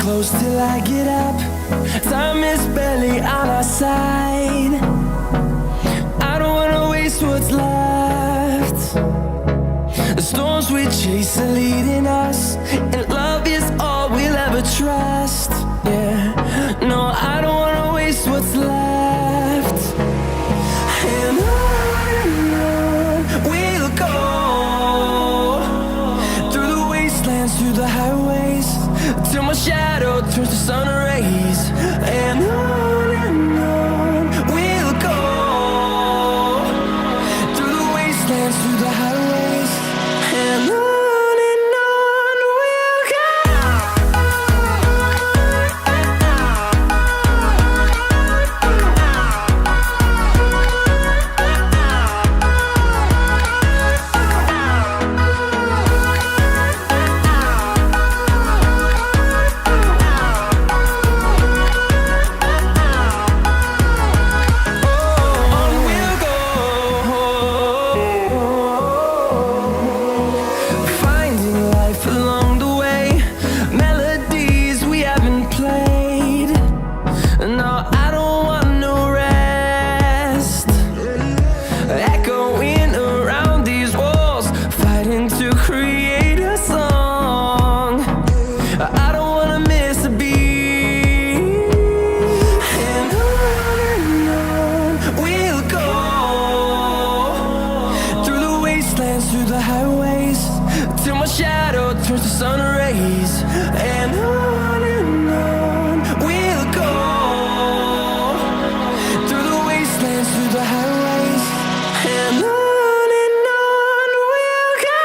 Close till I get up. Time is barely on our side. I don't wanna waste what's left. The storms we chase are leading us, and love is all we'll ever trust. Yeah, no, I don't wanna waste what's left. And on we'll go, through the wastelands, through the highways, till my shadow turns to sun rays. And on we'll go, through the wastelands, through the highways, and on we'll go. Through the highways, till my shadow turns to sun rays. And on we'll go, through the wastelands, through the highways, and on we'll go.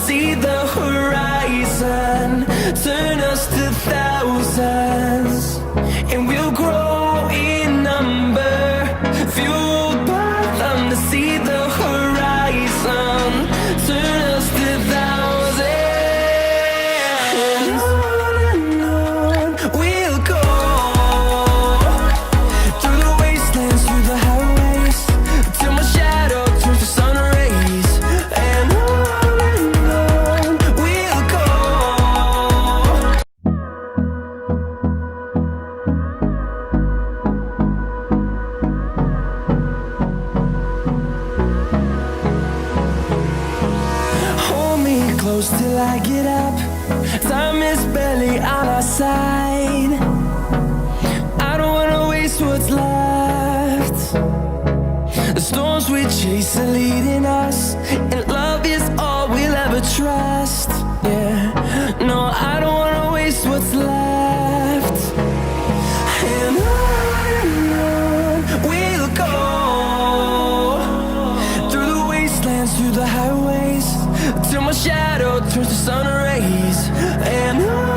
See the horizon, turn us to thousands, and we'll grow in number, fueled by them to see the horizon, turn us to thousands, and on we'll go, through the wastelands, through the highways, till my shadow turns to sun rays. And close till I get up. Time is barely on our side. I don't wanna waste what's left. The storms we chase are leading us, and love is all we'll ever trust. Yeah, no, I don't wanna waste what's left. And on we'll go, through the wastelands, through the highways, till my shadow turns to sun rays. And on